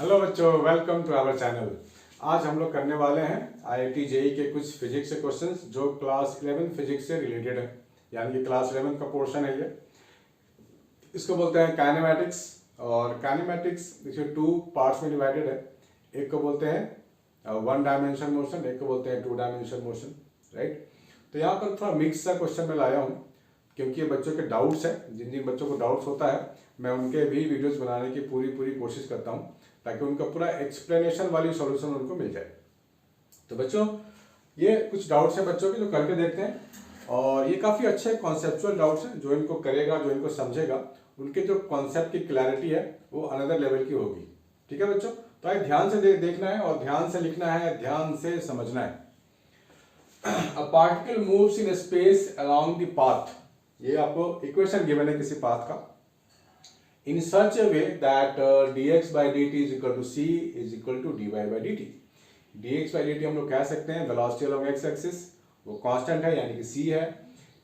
Hello बच्चों, welcome to our channel. आज हम लोग करने वाले हैं IIT जेई के कुछ फिजिक्स के क्वेश्चंस जो क्लास 11 फिजिक्स से रिलेटेड है, यानी कि क्लास 11 का पोर्शन है ये। इसको बोलते हैं काइनेमैटिक्स। और काइनेमैटिक्स देखिए 2 पार्ट्स में डिवाइडेड है। एक को बोलते हैं 1 डायमेंशन मोशन, एक को बोलते हैं 2 डायमेंशन मोशन, राइट। तो यहाँ पर थोड़ा मिक्स सा क्वेश्चन मैं लाया हूँ क्योंकि ये बच्चों के डाउट्स है। जिन जिन बच्चों को डाउट्स होता है मैं उनके भी वीडियोस बनाने की पूरी कोशिश करता हूँ ताकि उनका पूरा एक्सप्लेनेशन वाली सॉल्यूशन उनको मिल जाए। तो बच्चों ये कुछ डाउट्स हैं बच्चों के जो करके देखते हैं, और ये काफ़ी अच्छे कॉन्सेप्चुअल डाउट्स हैं। जो इनको करेगा, जो इनको समझेगा, उनके जो कॉन्सेप्ट की क्लैरिटी है वो अनदर लेवल की होगी। ठीक है बच्चों, तो आइए ध्यान से देखना है और ध्यान से लिखना है, ध्यान से समझना है। A particle moves in space along the path, ये आपको इक्वेशन गिवन है किसी पाथ का, in such a way that dx by dt is equal to c is equal to dy by dt। dx by dt हम लोग कह सकते हैं वेलोसिटी अलोंग एक्स एक्सिस, वो कांस्टेंट है यानी कि c है।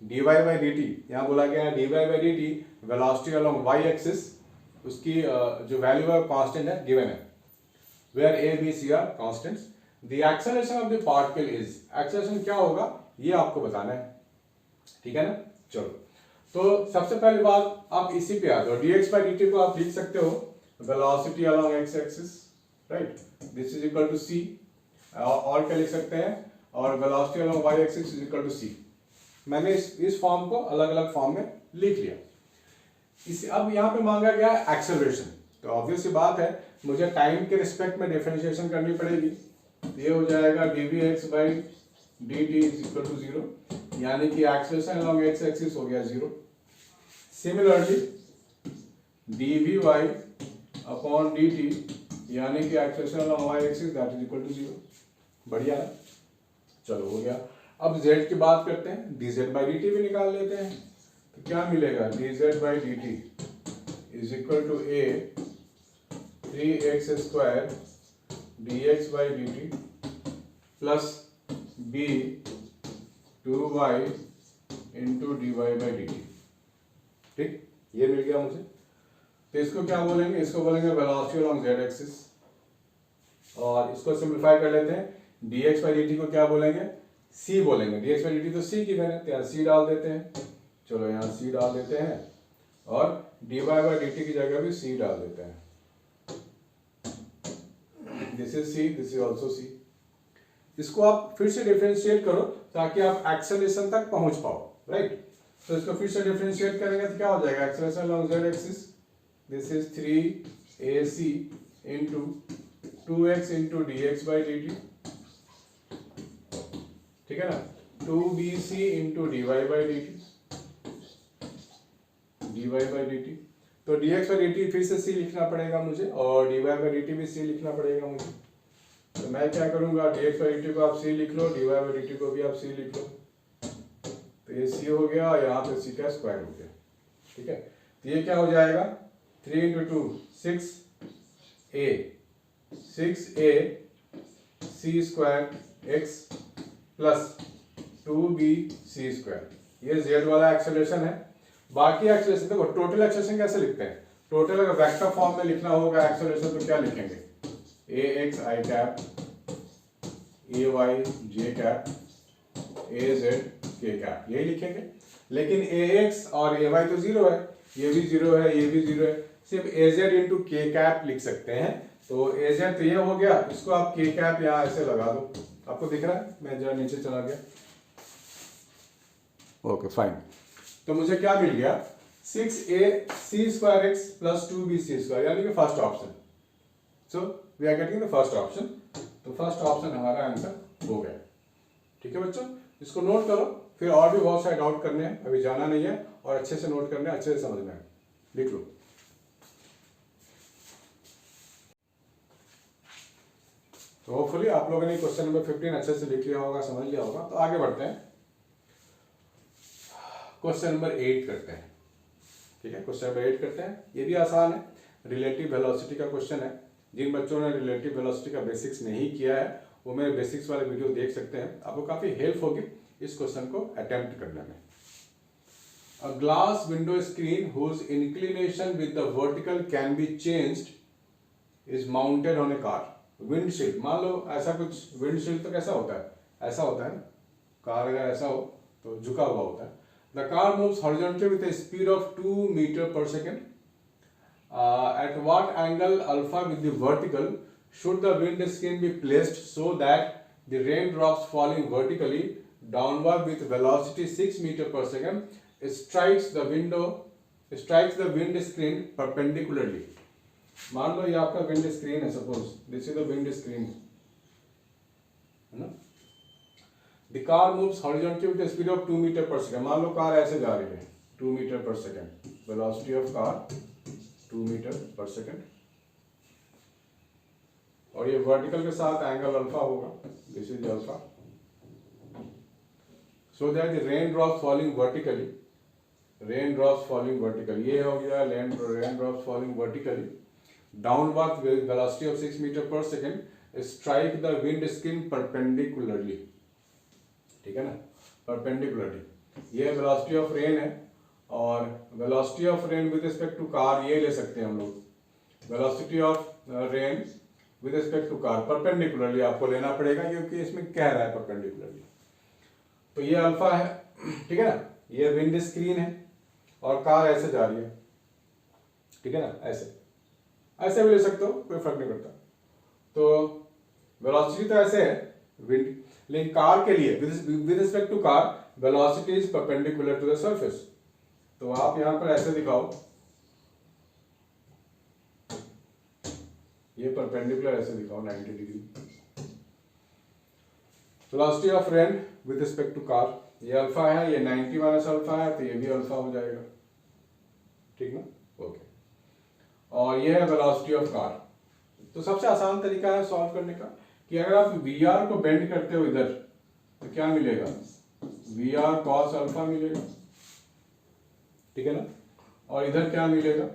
dy by dt यहाँ बोला गया है dy by dt velocity along y axis, उसकी जो वैल्यू है कांस्टेंट है, गिवन है। where a b c are constants, the acceleration of the particle is, acceleration क्या होगा ये आपको बताना है। ठीक है ना, चलो। तो सबसे पहली बात आप इसी पे आ जाओ। dx by dt को आप लिख सकते हो velocity along X axis, right, this is equal to c। और क्या लिख सकते हैं, और velocity along y axis is equal to c। मैंने इस फॉर्म को अलग अलग फॉर्म में लिख लिया। अब यहाँ पे मांगा गया एक्सेलरेशन, तो ऑब्वियस सी बात है मुझे टाइम के रिस्पेक्ट में डिफरेंशिएशन करनी पड़ेगी। ये हो जाएगा dvx by dt is equal to 0, यानी कि एक्सेलरेशन अलोंग एक्स एक्सिस हो गया 0। सिमिलरली dvy अपॉन dt यानी कि acceleration along y axis that is equal to 0। बढ़िया है, चलो हो गया। अब z की बात करते हैं, dz by dt भी निकाल लेते हैं। तो क्या मिलेगा, dz by dt is equal to a 3x square dx by dt plus b 2y into dy by dt। ठीक, ये मिल गया मुझे। तो इसको क्या बोलेंगे, इसको बोलेंगे वेलोसिटी अलोंग z एक्सिस। और इसको सिंपलीफाई कर लेते हैं, dx by dt को क्या बोलेंगे, c बोलेंगे। dx by dt तो c की वैल्यू है, यहाँ c डाल देते हैं। चलो यहाँ c डाल देते हैं, और dy by dt की जगह भी c डाल देते हैं। This is c, this is also c। इसको आप फिर से डिफरेंशिएट करो ताकि आप एक्सेलरेशन तक पहुंच पाओ, राइट। तो इसको फिर से डिफरेंशिएट करेंगे तो क्या हो जाएगा, acceleration along z axis, this is 3ac into 2x into dx by dt, ठीक है ना, 2bc into dy by dt। तो dx by dt फिर से c लिखना पड़ेगा मुझे, और dy by dt भी c लिखना पड़ेगा मुझे। तो मैं क्या करूंगा, dx by dt को आप c लिख लो, dy by dt को भी आप c लिख लो। तो ये c हो गया, और यहाँ पे c का स्क्वायर हो गया। ठीक है, तो ये क्या हो जाएगा, 3 into 2 6a c square x plus 2bc square. ये z वाला एक्सेलरेशन है। बाकी एक्सेलरेशन देखो, टोटल एक्सेलरेशन कैसे लिखते हैं, टोटल अगर वेक्टर फॉर्म में लिखना होगा एक्सेलरेशन तो क्या लिखेंगे, ax I cap, ay j cap, az k cap, यही लिखेंगे। लेकिन ax और ay तो जीरो है, ये भी जीरो है, ये भी जीरो है, सिर्फ az इंटू k कैप लिख सकते हैं। तो az तो ये हो गया, इसको आप k कैप यहाँ ऐसे लगा दो। आपको दिख रहा है, मैं जरा नीचे चला गया, ओके फाइन। तो मुझे क्या मिल गया, 6ac square x plus 2bc square, यानी कि first option. So we are getting the first option. तो फर्स्ट ऑप्शन हमारा आंसर हो गया। ठीक है बच्चों, इसको नोट करो, फिर और भी बहुत सारे डाउट करने हैं, अभी जाना नहीं है, और अच्छे से नोट करना है, अच्छे से समझना है, लिख लो। तो होपफुली आप लोगों ने क्वेश्चन नंबर 15 अच्छे से लिख लिया होगा, समझ लिया होगा। तो आगे बढ़ते हैं, क्वेश्चन नंबर 8 करते हैं। ठीक है, क्वेश्चन नंबर 8 करते हैं। ये भी आसान है, रिलेटिव वेलोसिटी का क्वेश्चन है। जिन बच्चों ने रिलेटिव वेलोसिटी का बेसिक्स नहीं किया है वो मेरे बेसिक्स वाले वीडियो देख सकते हैं, आपको काफी हेल्प होगी इस क्वेश्चन को अटेम्प्ट करने में। A glass window screen whose inclination with the vertical can be changed is mounted on A car. Windshield, मान लो ऐसा कुछ, विंडशील्ड तो कैसा होता है, ऐसा होता है ना, कार अगर ऐसा हो तो झुका हुआ होता है। The car moves horizontally with a speed of 2 meter per second. At what angle alpha with the vertical should the wind screen be placed so that the raindrops falling vertically downward with velocity 6 meter per second strikes the wind screen perpendicularly? मान लो ये आपका wind screen है, suppose this is the wind screen, है ना। The car moves horizontally with the speed of 2 meter per second. मान लो car ऐसे जा रही है 2 meter per second, velocity of car 2 meter per second, और ये वर्टिकल के साथ एंगल अल्फा होगा, this is alpha, so that the rain drops falling vertically, rain drops falling vertically, ये हो गया rain drops falling vertically downward with velocity of 6 meter per second strike the wind screen perpendicularly, ठीक है ना, perpendicularly. ये velocity of rain है, और velocity of rain with respect to car ये ले सकते हैं हम लोग, velocity of rain with respect to car perpendicularly आपको लेना पड़ेगा, क्योंकि इसमें कह रहा है परपेंडिकुलरली। तो ये अल्फा है, ठीक है ना, ये विंड स्क्रीन है और कार ऐसे जा रही है, ठीक है ना, ऐसे ऐसे भी ले सकते हो, कोई फर्क नहीं पड़ता। तो वेलोसिटी तो ऐसे है विंड, लेकिन कार के लिए with respect to car velocity is perpendicular to the surface. तो आप यहां पर ऐसे दिखाओ, ये परपेंडिकुलर ऐसे दिखाओ 90 degree. Velocity of rain with respect to car, ये अल्फा है, ये 90 माइनस अल्फा है, तो ये भी अल्फा हो जाएगा, ठीक ना, ओके। और ये है वेलोसिटी ऑफ कार। तो सबसे आसान तरीका है सॉल्व करने का कि अगर आप वी आर को बेंड करते हो इधर, तो क्या मिलेगा, वी आर कॉस अल्फा मिलेगा, ठीक है ना, और इधर क्या मिलेगा,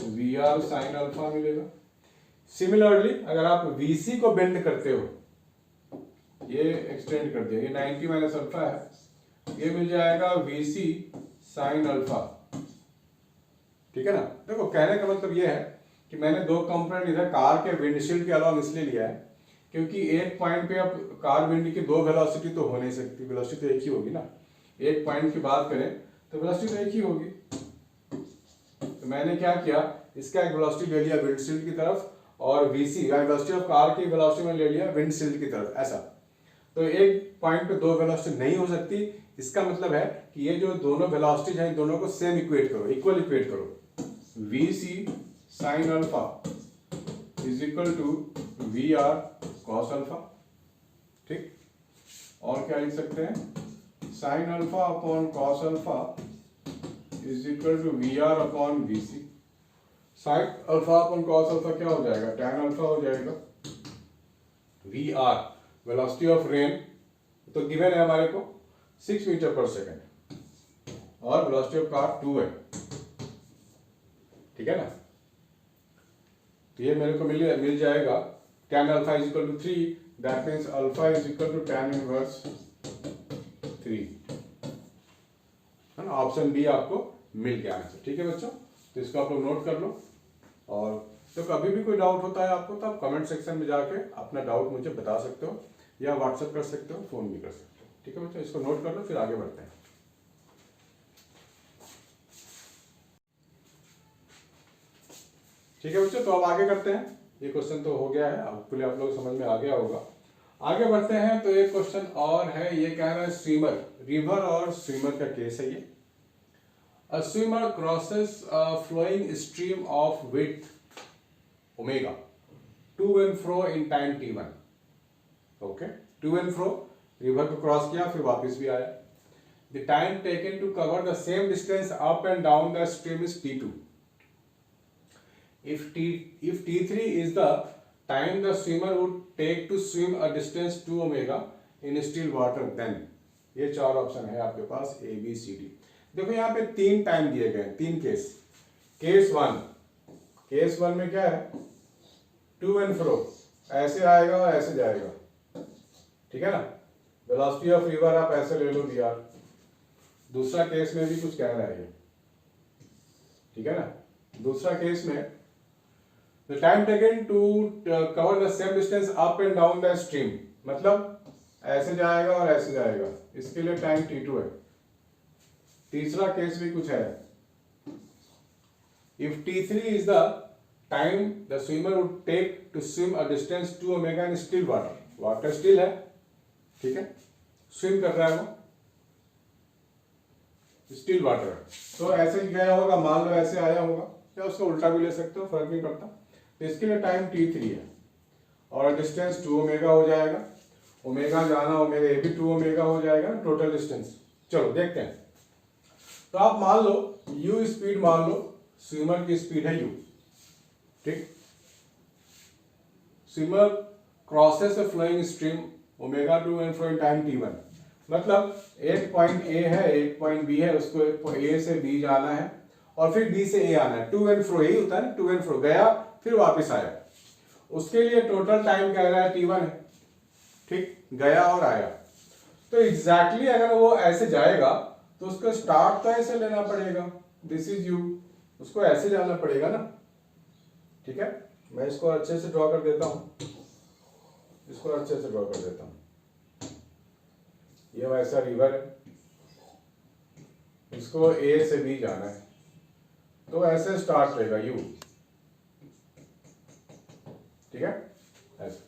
वी आर साइन अल्फा मिलेगा। सिमिलरली अगर आप वीसी को बेंड करते हो, ये एक्सटेंड कर दिया, ये 90 माइनस अल्फा है, ये मिल जाएगा वीसी साइन अल्फा, ठीक है ना। देखो कहने का मतलब ये है कि मैंने दो कंपोनेंट इधर कार के विंडशील्ड के अलावा इसलिए लिया है क्योंकि एक पॉइंट पे अब कार विंड की दो वेलोसिटी तो हो नहीं सकती, वेलोसिटी तो एक ही होगी ना। एक पॉइंट की बात करें तो वेलोसिटी तो एक ही होगी। तो मैंने क्या किया, इसका एक वेलोसिटी ले लिया विंडशील्ड की तरफ, और वीसी यानी वेलोसिटी ऑफ कार की वेलोसिटी में ले लिया विंडशील्ड की तरफ, ऐसा। तो एक पॉइंट पे दो वेलोसिटी नहीं हो सकती, इसका मतलब है कि ये जो दोनों वेलोसिटीज हैं दोनों को सेम इक्वेट करो, इक्वल इक्वेट करो। Vc sin alpha is equal to V R cos alpha, ठीक। और क्या लिख सकते हैं, sine alpha upon cos alpha is equal to V R upon V C. Sine alpha upon cos alpha क्या हो जाएगा, टैन अल्फा हो जाएगा। V R velocity of rain तो गिवन है हमारे को 6 मीटर पर सेकेंड, और वेलोसिटी ऑफ कार 2 है, ठीक है ना। तो ये मेरे को मिल जाएगा tan alpha is equal to 3, that means alpha is equal to tan inverse 3, है ना। ऑप्शन बी आपको मिल गया आंसर, ठीक है बच्चों। तो इसको आप लोग नोट कर लो, और तो कभी भी कोई डाउट होता है आपको तो आप कमेंट सेक्शन में जाके अपना डाउट मुझे बता सकते हो, या व्हाट्सएप कर सकते हो, फोन भी कर सकते हो, ठीक है बच्चों। इसको नोट कर लो, फिर आगे बढ़ते हैं। ठीक है बच्चों, तो अब आगे करते हैं। ये क्वेश्चन तो हो गया है, आपके लिए आप लोग समझ में आ गया होगा। आगे बढ़ते हैं, तो एक क्वेश्चन और है, ये कह रहा है स्विमर, रिवर और स्विमर का केस है ये। A swimmer crosses a flowing stream of width omega to and fro in time t1, okay. To and fro, river को क्रॉस किया फिर वापस भी आया। The time taken to cover the same distance up and down the stream is t2. If t3 is the time the swimmer would take to swim a distance 2 omega in still water, then ये चार option है आपके पास A B C D। देखो यहाँ पे 3 time दिए गए, 3 case. Case one में क्या है, टू एंड फ्रो, ऐसे आएगा और ऐसे जाएगा, ठीक है ना। वेलोसिटी ऑफ रिवर आप ऐसे ले लो VR। दूसरा केस में भी कुछ कह रहा है ये, ठीक है ना। दूसरा केस में the time taken to cover the same distance up and down the stream, मतलब ऐसे जाएगा और ऐसे जाएगा, इसके लिए टाइम t2 है। तीसरा केस भी कुछ है, if t3 is the time the swimmer would take to swim a distance 2 omega in still water, water still है, ठीक है, स्विम कर रहा है वो, स्टिल वाटर है, तो ऐसे ही गया होगा, मान लो ऐसे आया होगा, या उसका उल्टा भी ले सकते हो, फर्क नहीं पड़ता। तो इसके लिए टाइम t3 है और डिस्टेंस 2 ओमेगा हो जाएगा, ओमेगा जाना ओमेगा, ये भी 2 ओमेगा हो जाएगा ना टोटल डिस्टेंस। चलो देखते हैं। तो आप मान लो u स्पीड, मान लो स्विमर की स्पीड है u, ठीक, swimmer crosses a flowing stream omega 2 and flow in time t1, मतलब एक पॉइंट A है, एक पॉइंट B है, उसको A से B जाना है और फिर B से A आना है, टू एंड फ्रो, यही होता है ना, टू एंड फ्रो, गया फिर वापस आया, उसके लिए टोटल टाइम क्या रहा है, t1 है, ठीक, गया और आया। तो एग्जैक्टली अगर वो ऐसे जाएगा तो उसका स्टार्ट तो ऐसे लेना पड़ेगा, दिस इज u, उसको ऐसे जाना पड़ेगा ना, ठीक है। मैं इसको अच्छे से ड्रॉ कर देता हूं, इसको अच्छे से ड्रॉ कर देता हूं, ये वैसा रिवर है, इसको A से B जाना है, तो ऐसे स्टार्ट लेगा u, ठीक है, ऐसे,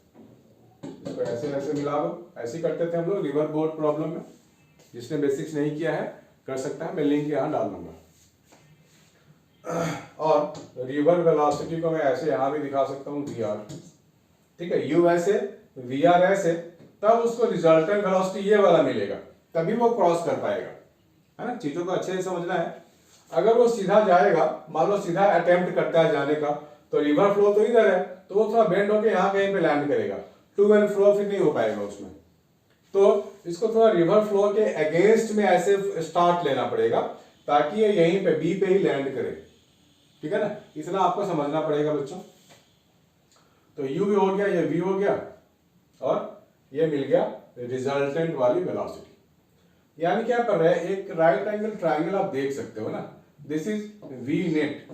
इसको ऐसे ऐसे मिला दो, ऐसे करते थे हम लोग रिवर बोर्ड प्रॉब्लम में, जिसने बेसिक्स नहीं किया है कर सकता है, मैं लिंक यहाँ डाल दूंगा। और रिवर वेलोसिटी को मैं ऐसे यहाँ भी दिखा सकता हूँ vr, ठीक है, u ऐसे vr ऐसे, तब उसको रिजल्टेंट वेलोसिटी ये वाला मिलेगा, तभी वो क्रॉस कर पाएगा, है ना। चीजों को अच्छे से समझना है। अगर वो सीधा जाएगा, मान लो सीधा अटेम्प्ट करता है जाने का, तो रिवर फ्लो तो इधर है, तो वो थोड़ा बेंड होकर यहाँ कहीं पे लैंड करेगा, टू एंड फ्लो फिर नहीं हो पाएगा उसमें, तो इसको थोड़ा रिवर फ्लो के अगेंस्ट में ऐसे स्टार्ट लेना पड़ेगा, ताकि ये यहीं पे बी पे ही लैंड करे, ठीक है ना, इतना आपको समझना पड़ेगा बच्चों। तो u भी हो गया, ये v हो गया, और ये मिल गया रिजल्टेंट वाली वेलोसिटी। यानी क्या कर रहे हैं, एक राइट एंगल ट्राइंगल आप देख सकते हो ना, दिस इज v नेट,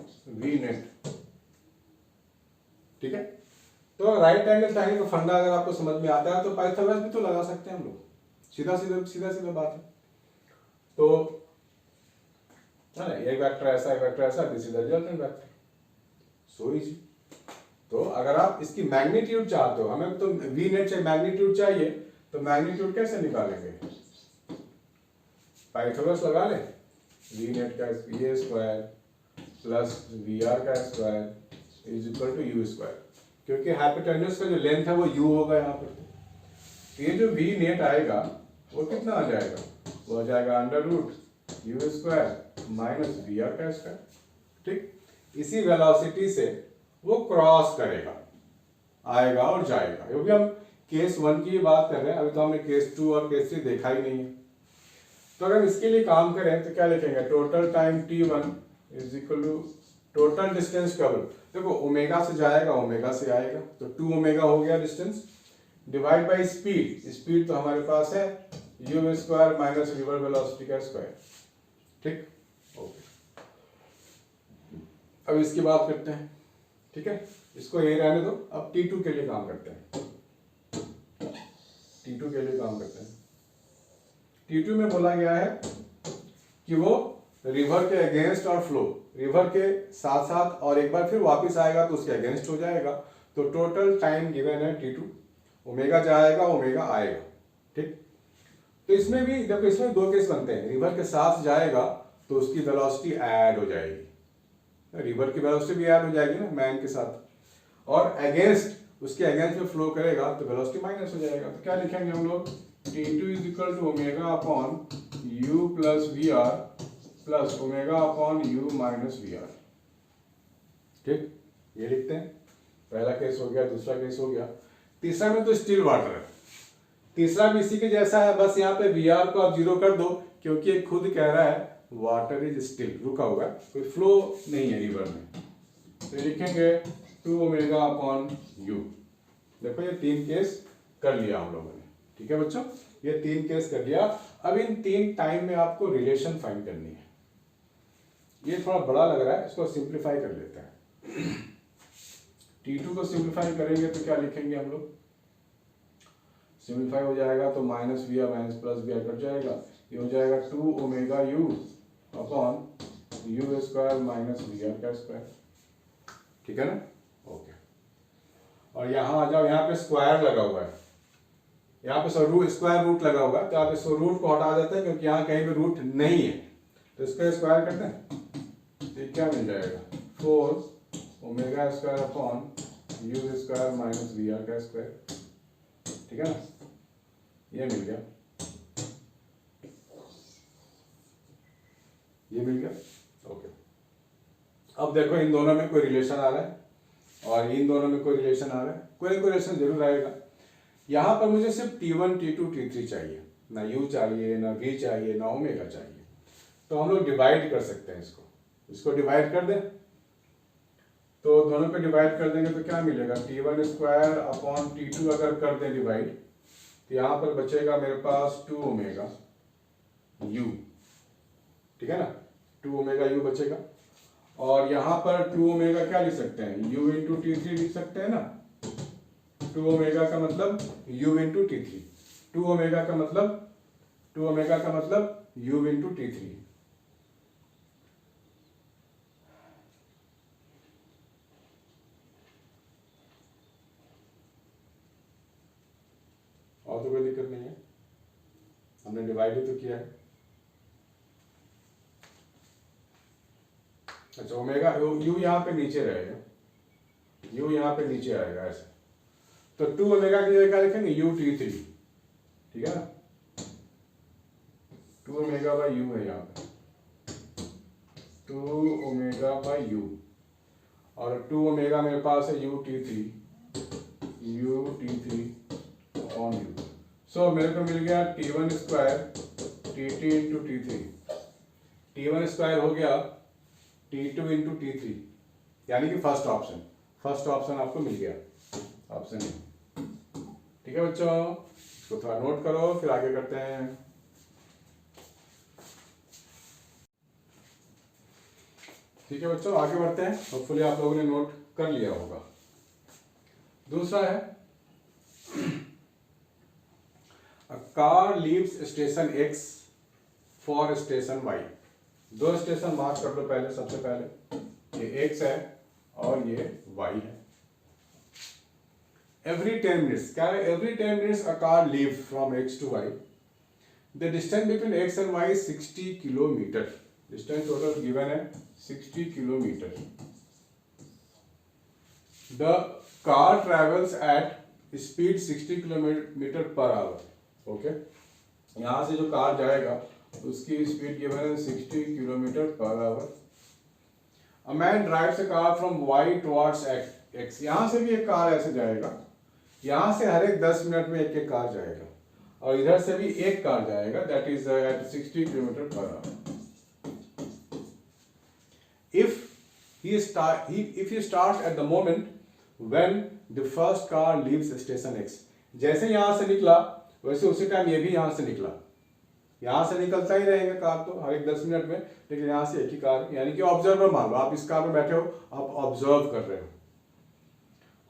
ठीक है। तो राइट एंगल ट्राइंगल का फंडा अगर आपको समझ में आता है तो पाइथागोरस भी तो लगा सकते हैं हम लोग, सीधा सीधा बात है। तो एक वेक्टर ऐसा, एक वेक्टर ऐसा, this is the resultant vector, so easy. तो अगर आप इसकी मैग्नीट्यूड चाहते हो, हमें तो v नेट से मैग्नीट्यूड चाहिए, तो मैग्नीट्यूड कैसे निकालेंगे, पाइथागोरस लगा ले, v नेट का a स्क्वायर प्लस vr का square is equal to u square, क्योंकि हाइपोटेन्यूज का जो लेंथ है वो u होगा यहाँ पर। तो ये जो v नेट आएगा वो कितना आ जाएगा, वो आ जाएगा under root u square minus vr का स्क्वायर, ठीक। इसी वेलोसिटी से वो क्रॉस करेगा, आएगा और जाएगा, क्योंकि हम केस 1 की बात कर रहे हैं, अभी तो हमने केस 2 और केस 3 देखा ही नहीं है। तो अगर इसके लिए काम करें तो क्या लिखेंगे, total time t1 is equal to total distance cover, देखो ओमेगा से जाएगा ओमेगा से आएगा, तो 2 ओमेगा हो गया distance, divide by speed, speed तो हमारे पास है u square minus river velocity का स्क्वायर, ठीक, ओके। अब इसकी बात करते हैं, ठीक है, इसको ये रहने दो, अब t2 के लिए काम करते हैं, t2 के लिए काम करते हैं। t2 में बोला गया है कि वो रिवर के अगेंस्ट और फ्लो, रिवर के साथ साथ और एक बार फिर वापस आएगा तो उसके अगेंस्ट हो जाएगा, तो टोटल टाइम गिवन है t2, ओमेगा जाएगा ओमेगा आएगा, ठीक। तो इसमें भी देखो, इसमें दो केस बनते हैं, रिवर के साथ जाएगा तो उसकी वेलोसिटी ऐड हो जाएगी, रिवर की वेलोसिटी भी ऐड हो जाएगी ना मैन के साथ, और अगेंस्ट, उसके अगेंस्ट में फ्लो करेगा तो वेलोसिटी माइनस हो जाएगा। तो क्या लिखेंगे हम लोग, t2 is equal to omega upon u plus vr plus omega upon u minus vr, ठीक, ये लिखते हैं। पहला केस हो गया, दूसरा केस हो गया, तीसरा में तो स्टिल वाटर है, तीसरा भी इसी के जैसा है, बस यहाँ पे vr को आप 0 कर दो, क्योंकि ये खुद कह रहा है वाटर इज स्टिल, रुका हुआ है, कोई फ्लो नहीं है रिवर में, तो लिखेंगे 2 ओमेगा अपॉन u। देखो ये 3 केस कर लिया हम लोगों ने, ठीक है बच्चों, ये 3 केस कर लिया। अब इन 3 टाइम में आपको रिलेशन फाइंड करनी है, ये थोड़ा बड़ा लग रहा है, इसको सिंप्लीफाई कर लेते हैं। T2 को सिंप्लीफाई करेंगे तो क्या लिखेंगे हम लोग, सिंप्लीफाई हो जाएगा तो minus v r minus plus v r cut जाएगा, ये हो जाएगा 2 omega u upon u square minus v r का स्क्वायर, ठीक है ना। ओके, और यहाँ आ जाओ, यहाँ पे स्क्वायर लगा हुआ है, यहाँ पे स्क्वायर रूट लगा हुआ है, तो आप इस रूट को हटा देते हैं क्योंकि यहाँ कहीं भी रूट नहीं है, तो इसका स्क्वायर करते हैं, तो क्या मिल जाएगा 4 omega square upon u square minus v r का स्क्वायर, ठीक है ना, ये मिल गया, ये मिल गया। ओके, अब देखो इन दोनों में कोई रिलेशन आ रहा है और इन दोनों में कोई रिलेशन आ रहा है, कोई रिलेशन जरूर आएगा। यहाँ पर मुझे सिर्फ T1 T2 T3 चाहिए, ना U चाहिए, ना V चाहिए, ना ओमेगा चाहिए, तो हम लोग डिवाइड कर सकते हैं इसको डिवाइड कर दें, तो दोनों पे डिवाइड कर देंगे तो क्या मिलेगा, T1 स्क्वायर अपॉन T2 अगर कर दें डिवाइड, तो यहाँ पर बचेगा मेरे पास 2 ओमेगा U, ठीक है ना, 2 ओमेगा U बचेगा, और यहाँ पर 2 ओमेगा क्या लिख सकते हैं, U इंटू T3 लिख सकते हैं ना, 2 ओमेगा का मतलब U इंटू T3, 2 ओमेगा का मतलब U इंटू T3, और तो कोई दिक्कत नहीं है, हमने डिवाइड ही तो किया है। अच्छा, ओमेगा U यहाँ पे नीचे रहेगा, U यहाँ पे नीचे आएगा ऐसे, तो 2 ओमेगा की जगह क्या लिखेंगे U T3, ठीक है ना, 2 ओमेगा बाई U है यहाँ पे, 2 ओमेगा बाई U, और 2 ओमेगा मेरे पास है U T3 ऑन U, सो मेरे को मिल गया T1 square T2 into T3, T1 square हो गया T2 इंटू T3, यानी कि फर्स्ट ऑप्शन आपको मिल गया, ऑप्शन ए, ठीक है बच्चों, इसको थोड़ा नोट करो फिर आगे करते हैं। ठीक है बच्चों, आगे बढ़ते हैं, होपफुली आप लोगों ने नोट कर लिया होगा। दूसरा है A car leaves station X for station Y, दो स्टेशन मार्क कर दो पहले, सबसे पहले ये X है और ये Y है। Every 10 minutes, क्या है, every 10 minutes a car leaves from X to Y. The distance between X and Y is 60 kilometre, distance total given है 60 kilometre. The car travels at speed 60 kilometre per our, okay, यहाँ से जो car जाएगा उसकी speed given है 60 kilometre per our. A man drives a car from Y towards X, यहाँ से भी एक कार ऐसे जाएगा, यहाँ से हर एक 10 मिनट में एक कार जाएगा, और इधर से भी एक कार जाएगा, that is at 60 kilometre per hour. If he starts at the moment when the first car leaves station X, जैसे यहाँ से निकला वैसे उसी टाइम ये भी यहाँ से निकला, यहाँ से निकलता ही रहेगा कार तो हर एक 10 मिनट में, लेकिन यहाँ से एक ही कार, यानी कि ऑब्जर्वर मान लो, आप इस कार में बैठे हो, आप ऑब्जर्व कर रहे हो।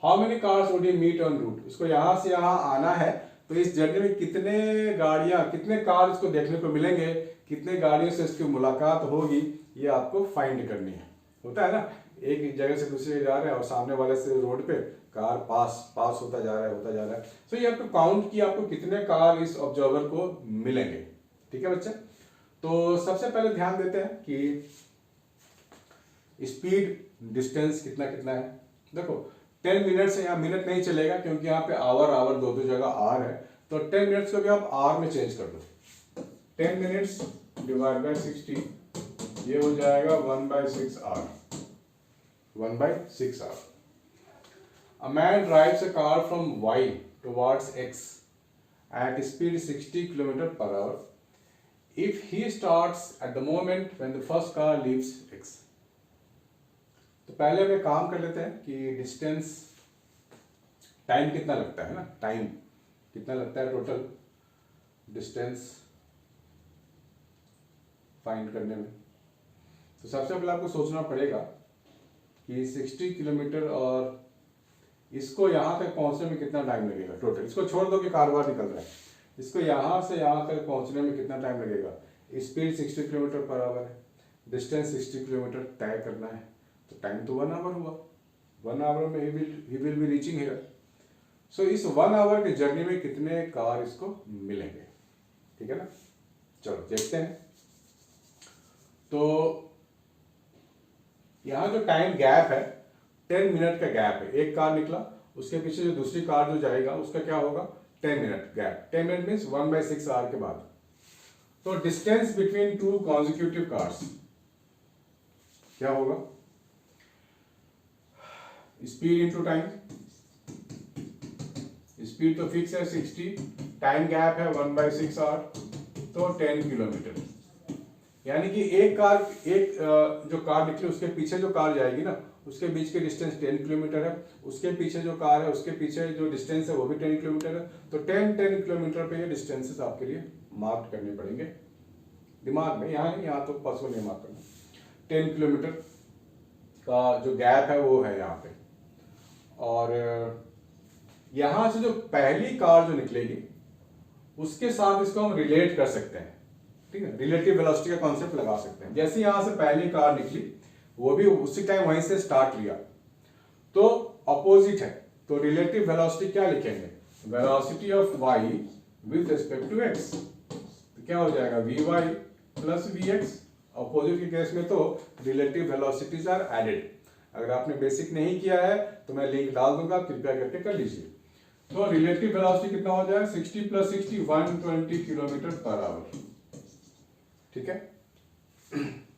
How many cars would you meet on route, इसको यहाँ से यहाँ आना है, तो इस जर्नी में कितने गाड़ियाँ, कितने कार इसको देखने को मिलेंगे, कितने गाड़ियों से इसकी मुलाकात होगी, ये आपको फाइंड करनी है। होता है ना, एक जगह से दूसरी जगह जा रहे हैं और सामने वाले से रोड पे कार पास होता जा रहा है, सो ये आपको काउंट किया आपको कितने कार इस ऑब्जर्वर को मिलेंगे। ठीक है बच्चे, तो सबसे पहले ध्यान देते हैं कि स्पीड डिस्टेंस कितना कितना है। देखो 10 मिनट से यहाँ मिनट नहीं चलेगा क्योंकि यहाँ पे आवर दो जगह आर है, तो 10 मिनट्स को भी आप आर में चेंज कर दो, 10 मिनट्स डिवाइड बाय 60, ये हो जाएगा 1/6 hour, 1/6 hour. A man drives a car from Y towards X at speed 60 km per hour. If he starts at the moment when the first car leaves X. तो पहले हम काम कर लेते हैं कि डिस्टेंस, टाइम कितना लगता है ना, टाइम कितना लगता है टोटल डिस्टेंस फाइंड करने में। तो सबसे पहले आपको सोचना पड़ेगा कि 60 किलोमीटर और इसको यहाँ तक पहुँचने में कितना टाइम लगेगा टोटल, इसको छोड़ दो कि कार बार निकल रहा है, इसको यहाँ से यहाँ तक पहुँचने में कितना टाइम लगेगा। स्पीड 60 किलोमीटर पर आवर है, डिस्टेंस 60 किलोमीटर तय करना है, तो टाइम तो 1 आवर हुआ। 1 आवर में ही will be reaching here. So इस 1 आवर की जर्नी में कितने कार इसको मिलेंगे, ठीक है ना। चलो देखते हैं। तो यहाँ जो टाइम गैप है 10 मिनट का गैप है, एक कार निकला उसके पीछे जो दूसरी कार जो जाएगा उसका क्या होगा 10 minute gap. 10 minute means 1/6 hour के बाद। तो distance between two consecutive cars क्या होगा, स्पीड इंटू टाइम, स्पीड तो फिक्स है 60, टाइम गैप है 1/6 आवर, तो 10 किलोमीटर। यानी कि एक जो कार निकली उसके पीछे जो कार जाएगी ना उसके बीच के डिस्टेंस 10 किलोमीटर है, उसके पीछे जो कार है उसके पीछे जो डिस्टेंस है वो भी 10 किलोमीटर है। तो 10 किलोमीटर पे ये डिस्टेंसेस आपके लिए मार्क करने पड़ेंगे दिमाग में, यहाँ तो पॉसिबल नहीं मार्क करना। 10 किलोमीटर का जो गैप है वो है यहाँ पे। और यहाँ से जो पहली कार जो निकलेगी उसके साथ इसको हम रिलेट कर सकते हैं, ठीक है, रिलेटिव वेलोसिटी का कॉन्सेप्ट लगा सकते हैं। जैसे यहां से पहली कार निकली वो भी उसी टाइम वहीं से स्टार्ट लिया तो अपोजिट है, तो रिलेटिव वेलोसिटी क्या लिखेंगे, velocity of y with respect to x, तो क्या हो जाएगा vy प्लस vx। अपोजिट के केस में तो रिलेटिव वेलोसिटीज आर एडेड। अगर आपने बेसिक नहीं किया है तो मैं लिंक डाल दूंगा, कृपया करके कर लीजिए। तो रिलेटिव वेलोसिटी कितना हो जाएगा 60 प्लस 60 120 किलोमीटर पर आवर, ठीक है।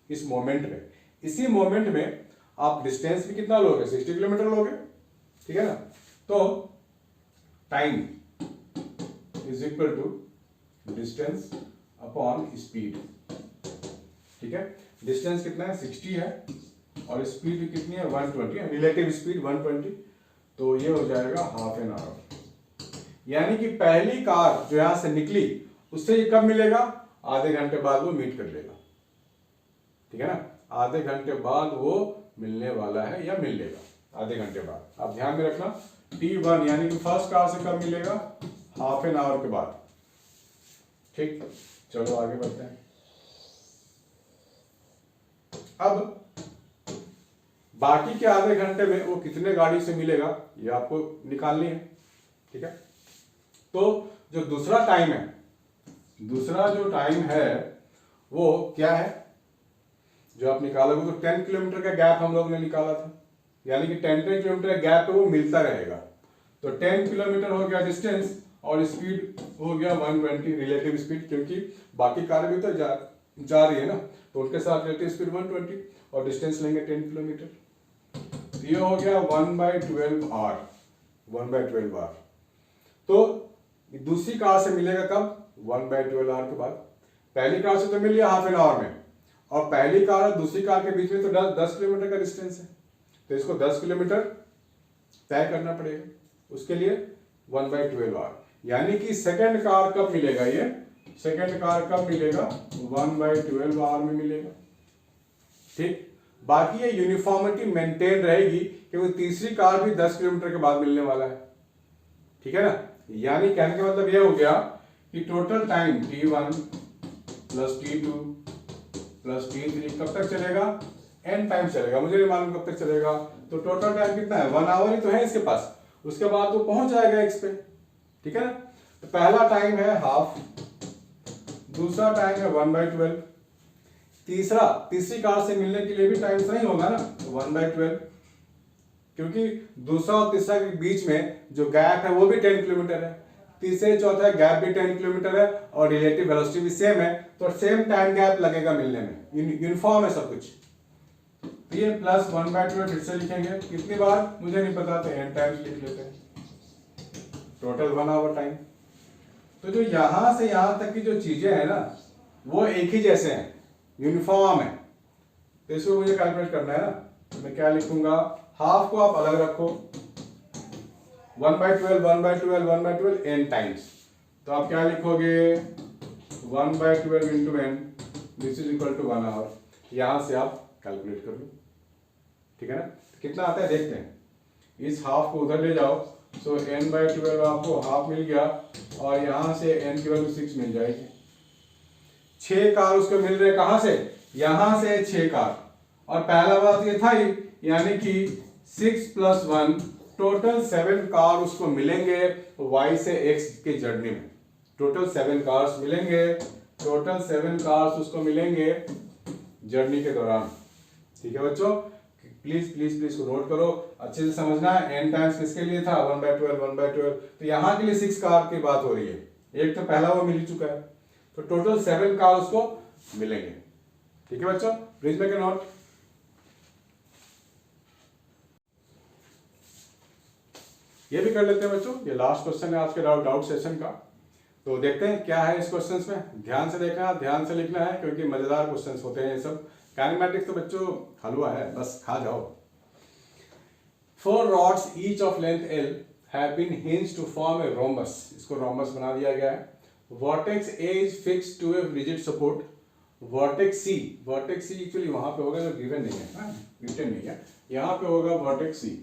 इस मोमेंट में, इसी मोमेंट में आप डिस्टेंस भी कितना लोगे 60 किलोमीटर लोगे, ठीक है ना। तो time is equal to distance upon speed, ठीक है। डिस्टेंस कितना है 60 है और स्पीड कितनी है 120 है, रिलेटिव स्पीड 120, तो ये हो जाएगा हाफ एन आवर। यानी कि पहली कार जो यहां से निकली उससे ये कब मिलेगा, आधे घंटे बाद वो मीट कर लेगा, ठीक है ना। आधे घंटे बाद वो मिलने वाला है या मिल लेगा आधे घंटे बाद। आप ध्यान में रखना T1 यानी कि फर्स्ट कार से कब मिलेगा, हाफ एन आवर के बाद, ठीक। चलो आगे बढ़ते हैं। अब बाकी के आधे घंटे में वो कितने गाड़ी से मिलेगा ये आपको निकालनी है, ठीक है। तो जो दूसरा टाइम है, दूसरा जो टाइम है वो क्या है जो आप निकालोगे, तो 10 किलोमीटर का गैप हम लोग ने निकाला था, यानी कि 10 किलोमीटर का गैप पे वो मिलता रहेगा। तो 10 किलोमीटर हो गया डिस्टेंस और स्पीड हो गया 120 रिलेटिव स्पीड, क्योंकि बाकी कार भी तो जा रही है ना, तो उनके साथ रिलेटिव स्पीड 120 और डिस्टेंस लेंगे 10 किलोमीटर। ये हो गया 1/12 आवर, 1/12 आवर। तो दूसरी कार से मिलेगा कब, 1/12 आवर के बाद। पहली कार से तो मिल गया हाफ एन आवर में, और पहली कार और दूसरी कार के बीच में तो 10 किलोमीटर का डिस्टेंस है, तो इसको 10 किलोमीटर तय करना पड़ेगा, उसके लिए 1/12 आवर। यानी कि सेकंड कार कब मिलेगा, ये सेकंड कार कब मिलेगा 1/12 आवर में मिलेगा, ठीक। बाकी ये यूनिफॉर्मिटी मेंटेन रहेगी क्योंकि तीसरी कार भी 10 किलोमीटर के बाद मिलने वाला है, ठीक है ना। यानी कहने का मतलब यह हो गया कि total time T1 plus T2 plus T3 कब तक चलेगा, n टाइम चलेगा, मुझे नहीं मालूम कब तक चलेगा। तो टोटल टाइम कितना है 1 आवर ही तो है इसके पास, उसके बाद वो पहुंच जाएगा x पे, ठीक है ना। तो पहला टाइम है हाफ, दूसरा टाइम है 1/12, तीसरी कार से मिलने के लिए भी टाइम सही होगा ना 1/12, क्योंकि दूसरा और तीसरा के बीच में जो गैप है वो भी 10 किलोमीटर है, तीसरे चौथा गैप भी 10 किलोमीटर है और रिलेटिव वेलोसिटी भी सेम है, तो सेम टाइम गैप लगेगा मिलने में, यूनिफॉर्म है सब कुछ। तो ये प्लस 1/12 फिर से लिखेंगे, कितनी बार मुझे नहीं पता, तो n टाइम्स लिख लेते हैं, टोटल 1 आवर टाइम। तो जो यहां से यहां तक की जो चीजें हैं ना वो एक ही जैसे हैं, यूनिफॉर्म है, तो इसको मुझे कैलकुलेट करना है ना। तो मैं क्या लिखूंगा, हाफ को आप अलग रखो, 1/12 n टाइम्स, तो आप क्या लिखोगे 1/12 into n, this is equal to 1 hour. यहां से आप कैलकुलेट कर लो, ठीक है ना। कितना आता है देखते हैं, इस हाफ को उधर ले जाओ, सो n/12 आपको हाफ मिल गया और यहाँ से n की वैल्यू 6 मिल जाएगी। 6 कार उसको मिल रहे कहाँ से, यहाँ से 6 कार, और पहला बात ये था ही, यानी कि 6 + 1 टोटल 7 कार उसको मिलेंगे y से x के जर्नी में। टोटल 7 कार्स मिलेंगे, टोटल 7 कार्स उसको मिलेंगे जर्नी के दौरान। ठीक है बच्चों, प्लीज प्लीज प्लीज को नोट करो, अच्छे से समझना है। n टाइम्स किसके लिए था, 1/12 1/12, तो यहाँ के लिए 6 कार की बात हो रही है। एक तो पहला वो मिल चुका है, तो टोटल 7 कार उसको मिलेंगे। ठीक है बच्चों, प्लीज मेक ए नोट। ये भी कर लेते हैं बच्चों, ये लास्ट क्वेश्चन है आज के डाउट सेशन का। तो देखते हैं क्या है इस क्वेश्चंस में, ध्यान से देखना, ध्यान से लिखना है, क्योंकि मजेदार क्वेश्चंस होते हैं ये सब। काइनेमैटिक्स तो बच्चों हलवा है, बस खा जाओ। 4 rods each of length L have been hinged to form a rhombus, इसको rhombus बना दिया गया है। Vertex A is fixed to a rigid support. Vertex C actually वहां पे होगा जो गिवन नहीं है, रिटन नहीं है, यहाँ पे होगा vertex C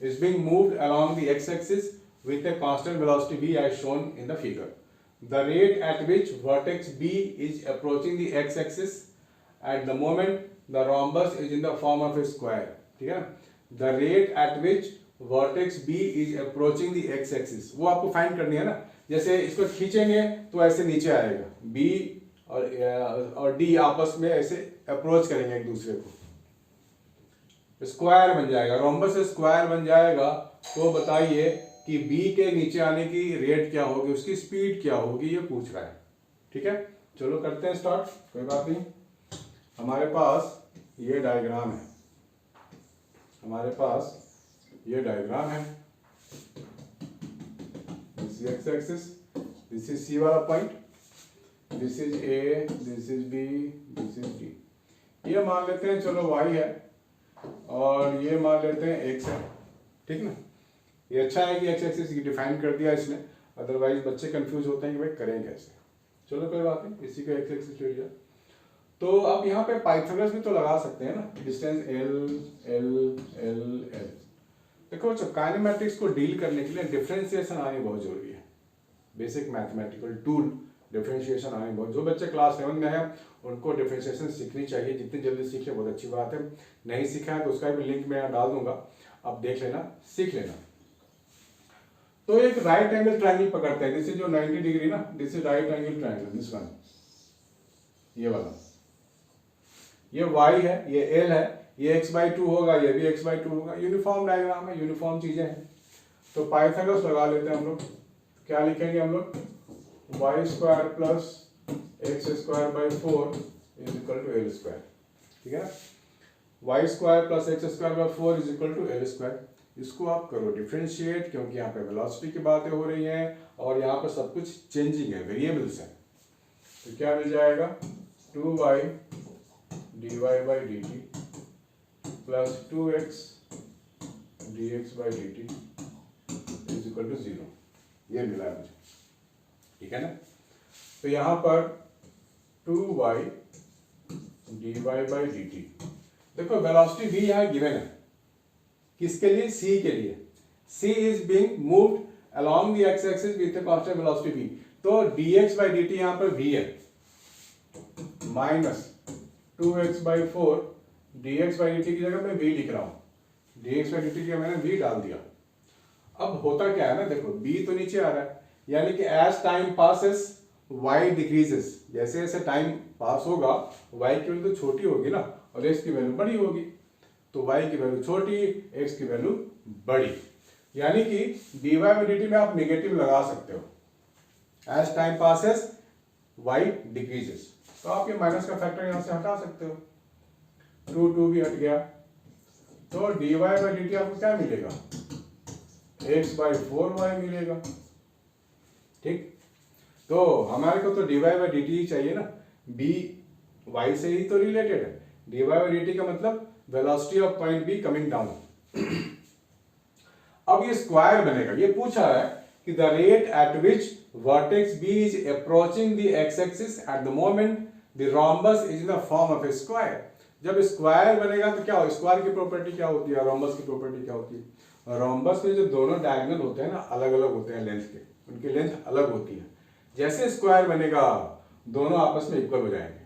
is being moved along the x-axis with a constant velocity v as shown in the figure. The rate at which vertex B is approaching the x-axis at the moment the rhombus is in the form of a square. ठीक है, the rate at which vertex B is approaching the x-axis, वो आपको find करनी है ना। जैसे इसको खींचेंगे तो ऐसे नीचे आएगा, B और D आपस में ऐसे अप्रोच करेंगे एक दूसरे को, स्क्वायर बन जाएगा, रोम्बस स्क्वायर बन जाएगा। तो बताइए कि B के नीचे आने की रेट क्या होगी, उसकी स्पीड क्या होगी, ये पूछ रहा है। ठीक है, चलो करते हैं स्टार्ट, कोई बात नहीं। हमारे पास ये डायग्राम है, हमारे पास ये डायग्राम है, this is x axis, this is C वाला point, this is A, this is B, this is D। ये मान लेते हैं चलो Y है, और ये मान लेते हैं x है। ठीक ना, ये अच्छा है कि x एक्सिस डिफाइन कर दिया इसने, अदरवाइज बच्चे कंफ्यूज होते हैं कि भाई करें कैसे। चलो कोई बात नहीं, इसी को x एक्सिस ले लिया। तो अब यहाँ पे पाइथागोरस भी तो लगा सकते हैं ना, डिस्टेंस L। देखो बच्चों, काइनेमैटिक्स को डील करने के लिए डिफरेंशिएशन आनी बहुत जरूरी है, बेसिक मैथमेटिकल टूल डिफरेंशिएशन आने बहुत। जो बच्चे क्लास 7 में हैं उनको डिफरेंशिएशन सीखनी चाहिए, जितनी जल्दी सीखे बहुत अच्छी बात है। नहीं सीखा है तो उसका भी लिंक मैं डाल दूंगा, आप देख लेना, सीख लेना। तो एक राइट एंगल ट्रायंगल पकड़ते हैं, दिस इज जो 90 डिग्री ना, this is right angle triangle, this one, ये वाला, ये y है, ये L है, ये x/2 होगा, ये भी x/2 होगा। यूनिफॉर्म डायग्राम है, यूनिफॉर्म चीजें हैं। तो पाइथागोरस लगा लेते हैं हम लोग। क्या लिखेंगे हम लोग, y² + x²/4 = L²। ठीक है, y² + x²/4 = L²। इसको आप करो डिफरेंशिएट, क्योंकि यहाँ पे वेलोसिटी की बातें हो रही हैं और यहाँ पे सब कुछ चेंजिंग है, वेरिएबल्स हैं। तो क्या मिल जाएगा, 2y dy/dt + 2x dx/dt = 0, ये मिला है मुझे। ठीक है ना, तो यहां पर 2y dy/dt, देखो वेलोसिटी v यहां गिवन है, किसके लिए, c के लिए। c is being moved along the x axis with a constant velocity v, तो dx/dt यहां पर v है, माइनस 2x/4 dx/dt की जगह मैं v लिख रहा हूं, dx/dt की मैंने v डाल दिया। अब होता क्या है ना, देखो b तो नीचे आ रहा है, यानी कि as time passes y decreases, जैसे जैसे टाइम पास होगा y की वैल्यू तो छोटी होगी ना, और x की वैल्यू बड़ी होगी। तो y की वैल्यू छोटी, x की वैल्यू बड़ी, यानी कि dy/dt में आप नेगेटिव लगा सकते हो, as time passes y decreases. तो आप ये माइनस का फैक्टर यहां से हटा सकते हो, 2 भी हट गया, तो dy/dt आपको क्या मिलेगा, x/4y मिलेगा। ठीक, तो हमारे को तो dy/dt ही चाहिए ना, b y से ही तो रिलेटेड है, dy/dt का मतलब velocity of point b coming down. अब ये स्क्वायर बनेगा, ये पूछा है कि the rate at which vertex b is approaching the x axis at the moment the rhombus is in the form of A square. जब स्क्वायर बनेगा तो क्या हो, स्क्वायर की प्रॉपर्टी क्या होती है, रोम्बस की प्रॉपर्टी क्या होती है, रोम्बस में जो दोनों डायगोनल होते हैं ना अलग अलग होते हैं लेंथ के, उनकी लेंथ अलग होती है। जैसे स्क्वायर बनेगा दोनों आपस में इक्वल हो जाएंगे,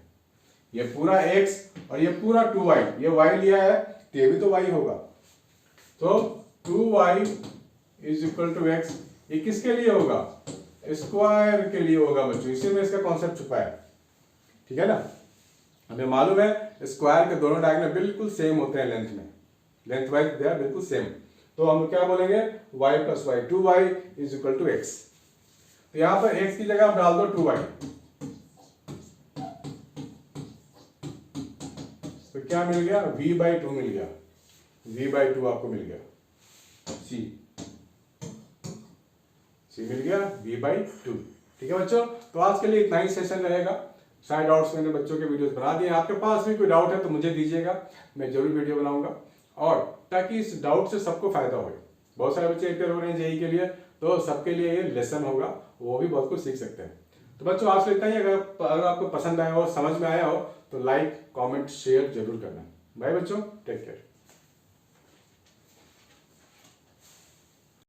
ये पूरा x और ये पूरा 2y, ये y लिया है तो ये भी तो y होगा, तो 2y is equal to x, ये किसके लिए होगा, स्क्वायर के लिए होगा बच्चों, इसी में इसका कॉन्सेप्ट छुपा है, ठीक है ना। हमें मालूम है स्क्वायर के दोनों डायगोनल बिल्कुल सेम होते हैं लेंथ में, लेंथ वाइज दे आर बिल्कुल सेम, तो हम क्या बोलेंगे y plus y, 2y is equal to x। तो यहां पर x की जगह आप डाल दो 2y, तो क्या मिल गया, v/2 मिल गया, v/2 आपको मिल गया, c मिल गया v/2। ठीक है बच्चों, तो आज के लिए इतना ही सेशन रहेगा। सारे डाउट्स मैंने बच्चों के वीडियोस बना दिए, आपके पास भी कोई डाउट है तो मुझे दीजिएगा, मैं जरूर वीडियो बनाऊंगा, और ताकि इस डाउट से सबको फायदा हो। बहुत सारे बच्चे प्रिपेयर हो रहे हैं जेईई के लिए, तो सबके लिए ये लेसन होगा, वो भी बहुत कुछ सीख सकते हैं। तो बच्चों आज के इतना ही, अगर आपको पसंद आया हो, समझ में आया हो, तो लाइक कॉमेंट शेयर जरूर करना। बाय बच्चों, टेक केयर।